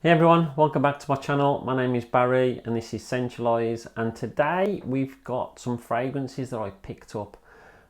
Hey everyone, welcome back to my channel. My name is Barry and this is Sensualize, and today we've got some fragrances that I picked up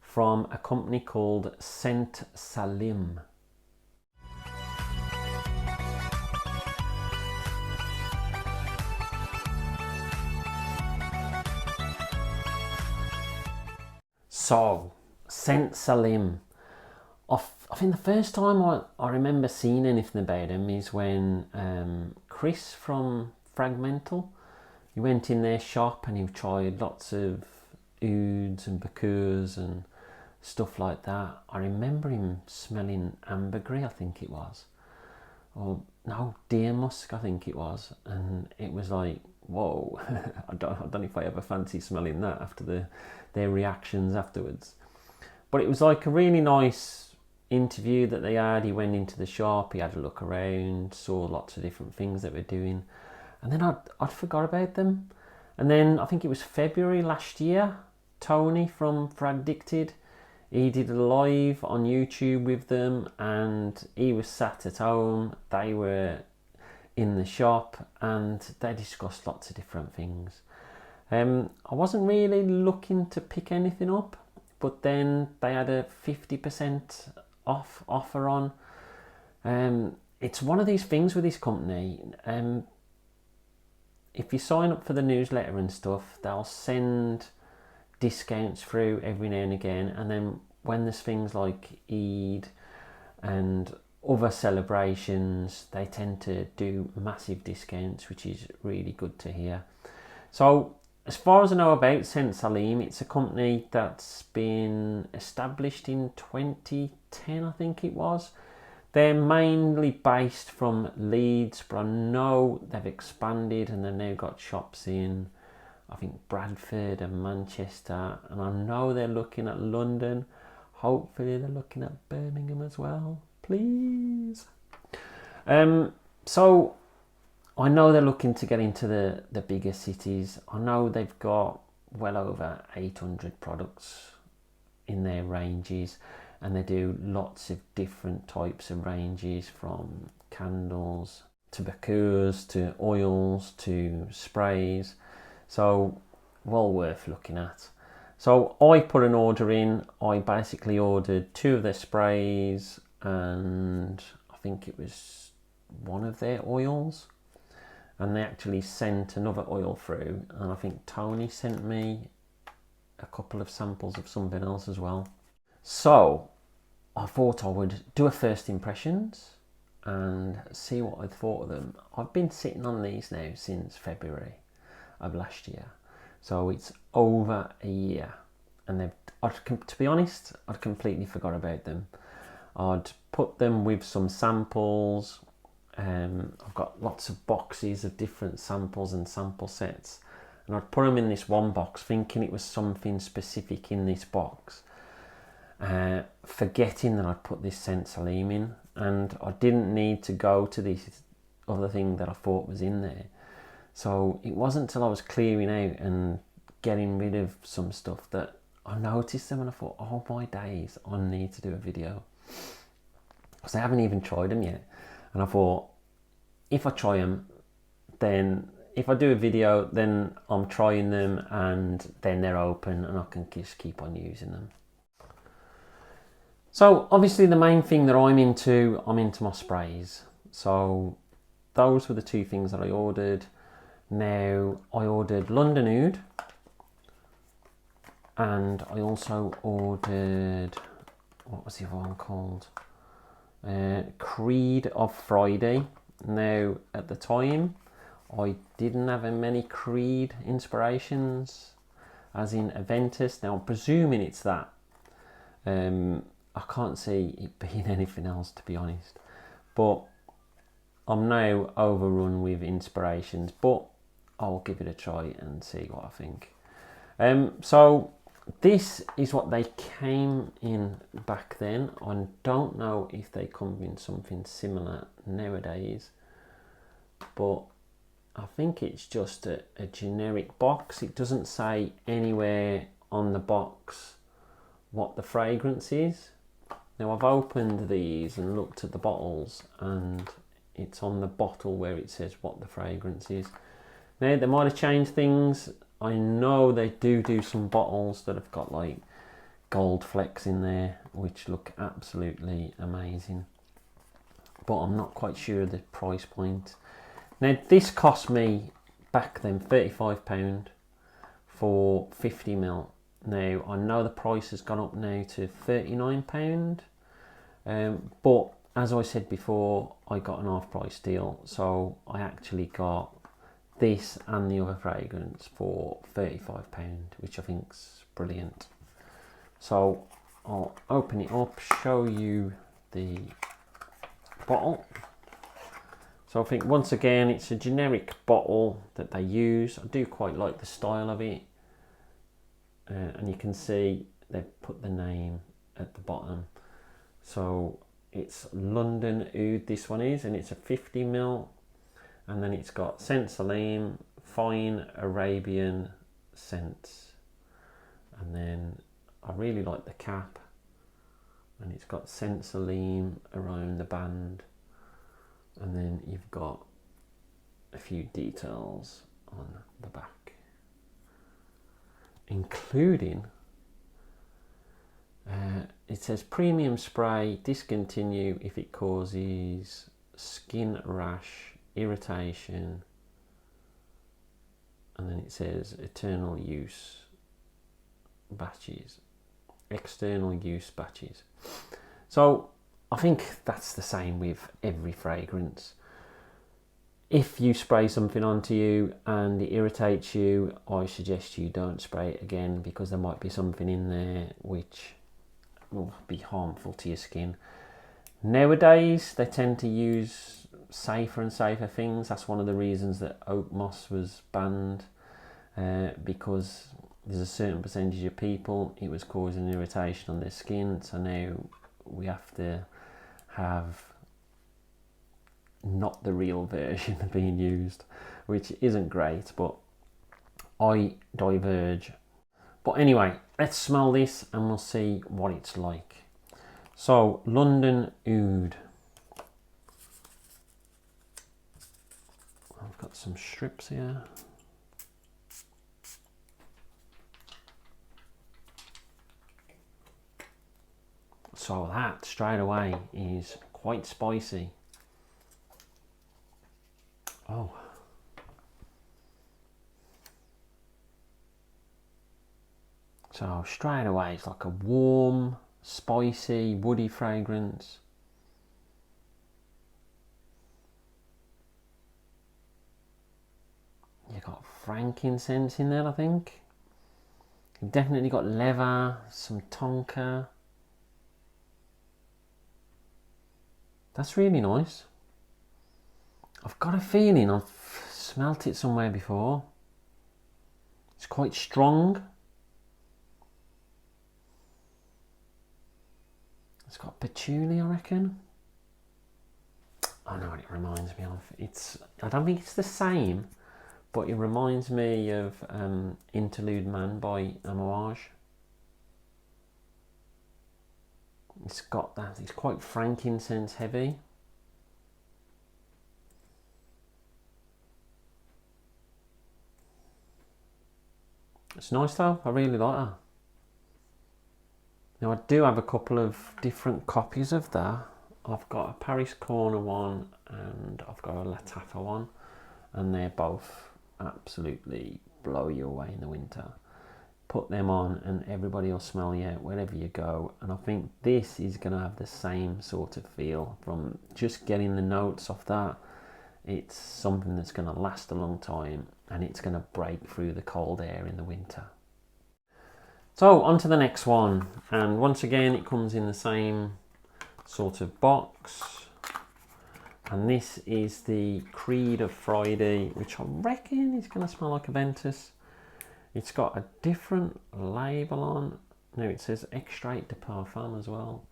from a company called Scent Salim. So, Scent Salim. I think the first time I remember seeing anything about him is when Chris from Fragmental, he went in their shop and he tried lots of ouds and Bacurs and stuff like that. I remember him smelling ambergris, I think it was. Or no, deer musk, I think it was. And it was like, whoa, I don't know if I ever fancy smelling that after their reactions afterwards. But it was like a really nice interview that they had. He went into the shop, he had a look around, saw lots of different things that we're doing, and then I'd forgot about them. And then I think it was February last year, Tony from Fragdicted, he did a live on YouTube with them, and he was sat at home, they were in the shop, and they discussed lots of different things. I wasn't really looking to pick anything up, but then they had a 50% off offer on. It's one of these things with this company. If you sign up for the newsletter and stuff, they'll send discounts through every now and again, and then when there's things like Eid and other celebrations, they tend to do massive discounts, which is really good to hear. So as far as I know about Scent Salim, it's a company that's been established in 2010, I think it was. They're mainly based from Leeds, but I know they've expanded and they've now got shops in, I think, Bradford and Manchester, and I know they're looking at London. Hopefully they're looking at Birmingham as well, please. So I know they're looking to get into the bigger cities. I know they've got well over 800 products in their ranges, and they do lots of different types of ranges, from candles to Bacurs to oils to sprays. So well worth looking at. So I put an order in. I basically ordered 2 of their sprays and I think it was 1 of their oils. And they actually sent another oil through, and I think Tony sent me a couple of samples of something else as well. So I thought I would do a first impressions and see what I thought of them. I've been sitting on these now since February of last year, so it's over a year, and to be honest, I'd completely forgot about them. I'd put them with some samples. I've got lots of boxes of different samples and sample sets, and I'd put them in this one box thinking it was something specific in this box, forgetting that I'd put this Scent Salim in, and I didn't need to go to this other thing that I thought was in there. So it wasn't until I was clearing out and getting rid of some stuff that I noticed them, and I thought, oh my days, I need to do a video, because I haven't even tried them yet. And I thought, if I try them, then if I do a video, then I'm trying them and then they're open and I can just keep on using them. So obviously the main thing that I'm into my sprays. So those were the 2 things that I ordered. Now I ordered London Oud, and I also ordered, what was the other one called? Creed of Friday. Now at the time I didn't have many Creed inspirations, as in Aventus. Now I'm presuming it's that. I can't see it being anything else, to be honest, but I'm now overrun with inspirations, but I'll give it a try and see what I think. So this is what they came in back then. I don't know if they come in something similar nowadays, but I think it's just a generic box. It doesn't say anywhere on the box what the fragrance is. Now I've opened these and looked at the bottles, and it's on the bottle where it says what the fragrance is. Now, they might have changed things. I know they do some bottles that have got like gold flecks in there, which look absolutely amazing. But I'm not quite sure the price point. Now, this cost me back then £35 for 50ml. Now, I know the price has gone up now to £39. But as I said before, I got an half price deal. So I actually got this and the other fragrance for £35, which I think's brilliant. So I'll open it up, show you the bottle. So I think once again it's a generic bottle that they use. I do quite like the style of it, and you can see they've put the name at the bottom. So it's London Oud, this one is, and it's a 50ml, and then it's got Scent Salim, Fine Arabian Scents, and then I really like the cap, and it's got Scent Salim around the band, and then you've got a few details on the back, including it says premium spray, discontinue if it causes skin rash, irritation, and then it says eternal use batches, external use batches. So I think that's the same with every fragrance. If you spray something onto you and it irritates you, I suggest you don't spray it again, because there might be something in there which will be harmful to your skin. Nowadays they tend to use safer and safer things. That's one of the reasons that oak moss was banned, because there's a certain percentage of people it was causing irritation on their skin. So now we have to have not the real version being used, which isn't great, but I diverge. But anyway, let's smell this and we'll see what it's like. So, London Oud. I've got some strips here. So that straight away is quite spicy. Oh. So straight away it's like a warm, spicy, woody fragrance. You got frankincense in there, I think. You've definitely got leather, some tonka. That's really nice. I've got a feeling I've smelt it somewhere before. It's quite strong. It's got patchouli, I reckon. I know what it reminds me of. I don't think it's the same, but it reminds me of Interlude Man by Amouage. It's got that. It's quite frankincense heavy. It's nice though. I really like that. Now I do have a couple of different copies of that. I've got a Paris Corner one and I've got a Latafa one, and they're both absolutely blow you away in the winter. Put them on and everybody will smell you wherever you go, and I think this is going to have the same sort of feel from just getting the notes off that. It's something that's going to last a long time, and it's going to break through the cold air in the winter. So on to the next one, and once again it comes in the same sort of box, and this is the Creed of Friday, which I reckon is going to smell like a Ventus. It's got a different label on. Now it says Extrait de Parfum as well.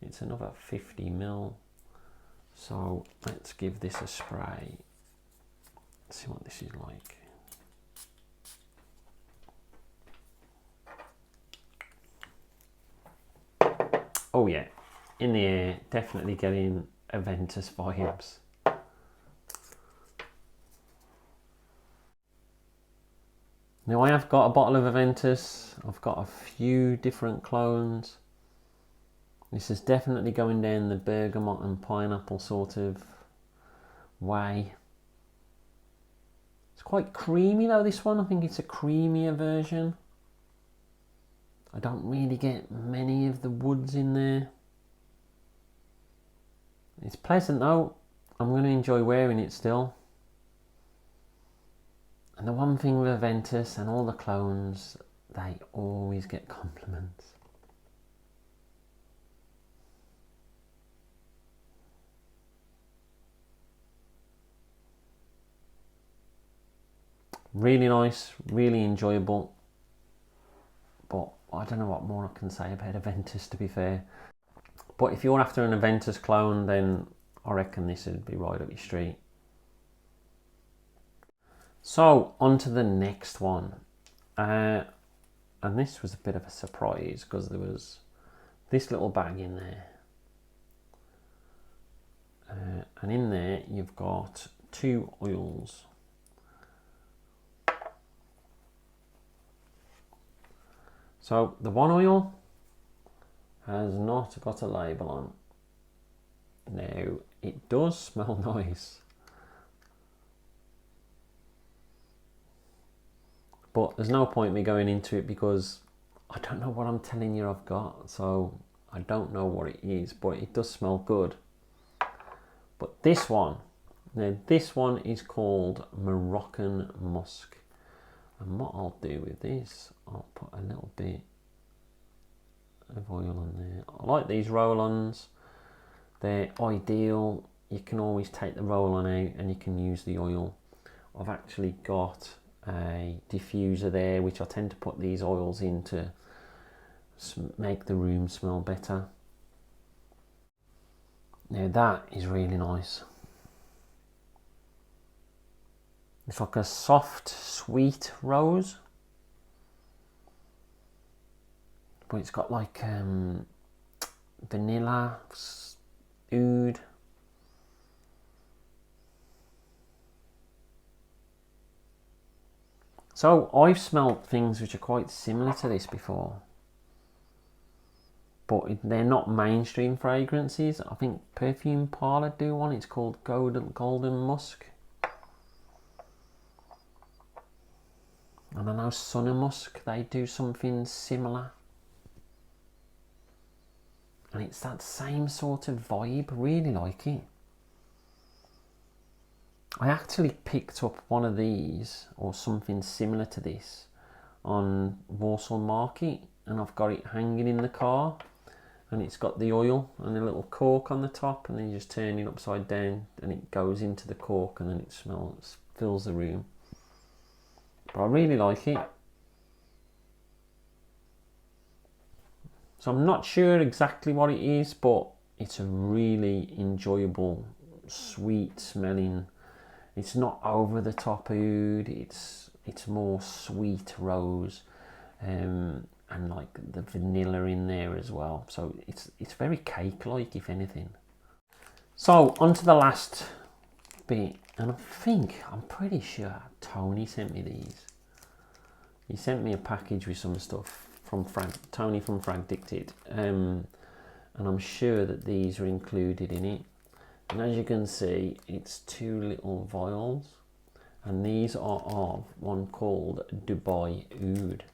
It's another 50ml. So let's give this a spray. Let's see what this is like. Oh yeah, in the air, definitely getting Aventus vibes. Now I have got a bottle of Aventus. I've got a few different clones. This is definitely going down the bergamot and pineapple sort of way. It's quite creamy though, this one. I think it's a creamier version. I don't really get many of the woods in there. It's pleasant though. I'm going to enjoy wearing it still. And the one thing with Aventus and all the clones, they always get compliments. Really nice, really enjoyable. But I don't know what more I can say about Aventus, to be fair. But if you're after an Aventus clone, then I reckon this would be right up your street. So, on to the next one. And this was a bit of a surprise because there was this little bag in there. And in there you've got 2 oils. So the one oil has not got a label on. Now it does smell nice, but there's no point me going into it because I don't know what I'm telling you I've got, so I don't know what it is, but it does smell good. But this one, now this one is called Moroccan Musk. And what I'll do with this, I'll put a little bit of oil on there. I like these roll-ons. They're ideal. You can always take the roll-on out and you can use the oil. I've actually got a diffuser there, which I tend to put these oils in to make the room smell better. Now that is really nice. It's like a soft, sweet rose, but it's got like vanilla, oud. So I've smelled things which are quite similar to this before, but they're not mainstream fragrances. I think Perfume Parlour do one. It's called Golden Musk. And I know Sun Musk, they do something similar. And it's that same sort of vibe, really like it. I actually picked up one of these, or something similar to this, on Warsaw Market. And I've got it hanging in the car. And it's got the oil and a little cork on the top. And then you just turn it upside down and it goes into the cork and then it fills the room. But I really like it. So I'm not sure exactly what it is, but it's a really enjoyable, sweet smelling. It's not over the top oud. It's more sweet rose, and like the vanilla in there as well. So it's very cake-like, if anything. So on to the last bit. And I'm pretty sure Tony sent me these. He sent me a package with some stuff from Tony from Frag Dicted. And I'm sure that these are included in it. And as you can see, it's 2 little vials. And these are of one called Dubois Oud.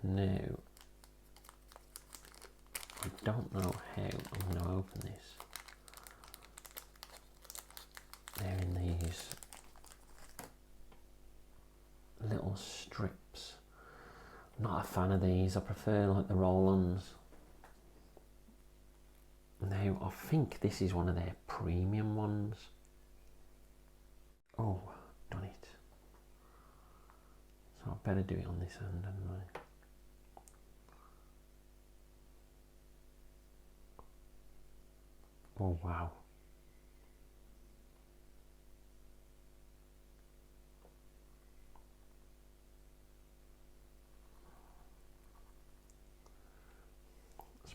Now, I don't know how I'm going to open this. They're in these little strips. I'm not a fan of these. I prefer like the roll-ons. Now I think this is one of their premium ones. Oh, done it. So I better do it on this end, hadn't I? Oh wow.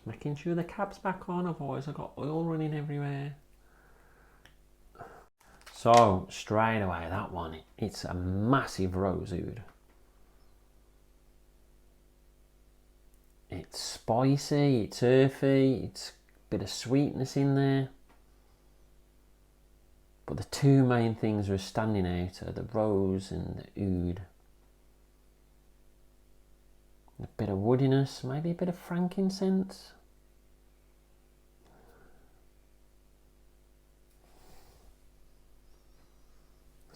Making sure the cap's back on, otherwise I've got oil running everywhere. So straight away, that one, it's a massive rose oud. It's spicy, it's earthy, it's a bit of sweetness in there. But the two main things that are standing out are the rose and the oud. A bit of woodiness, maybe a bit of frankincense.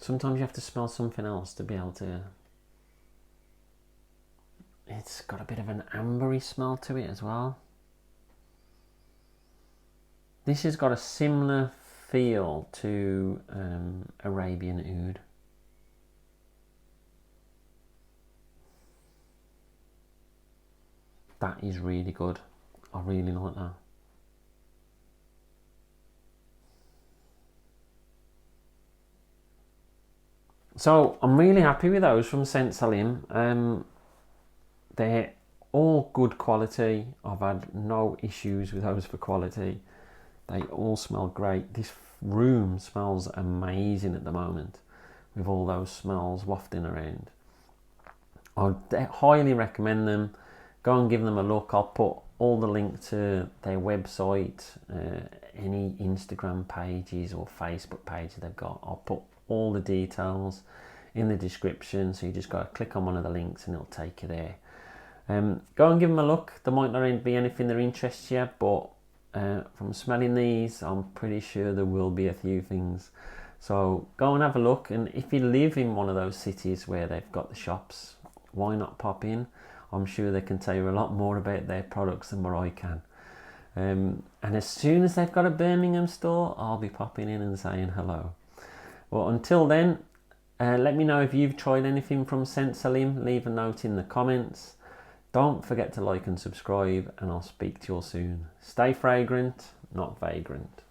Sometimes you have to smell something else to be able to... It's got a bit of an ambery smell to it as well. This has got a similar feel to Arabian Oud. That is really good. I really like that. So I'm really happy with those from Scent Salim. They're all good quality. I've had no issues with those for quality. They all smell great. This room smells amazing at the moment with all those smells wafting around. I highly recommend them. Go and give them a look. I'll put all the link to their website, any Instagram pages or Facebook pages they've got. I'll put all the details in the description, so you just got to click on one of the links and it'll take you there. Go and give them a look. There might not be anything that interests you, but from smelling these, I'm pretty sure there will be a few things. So go and have a look, and if you live in one of those cities where they've got the shops, why not pop in? I'm sure they can tell you a lot more about their products than what I can. And as soon as they've got a Birmingham store, I'll be popping in and saying hello. Well, until then, let me know if you've tried anything from Scent Salim. Leave a note in the comments. Don't forget to like and subscribe, and I'll speak to you all soon. Stay fragrant, not vagrant.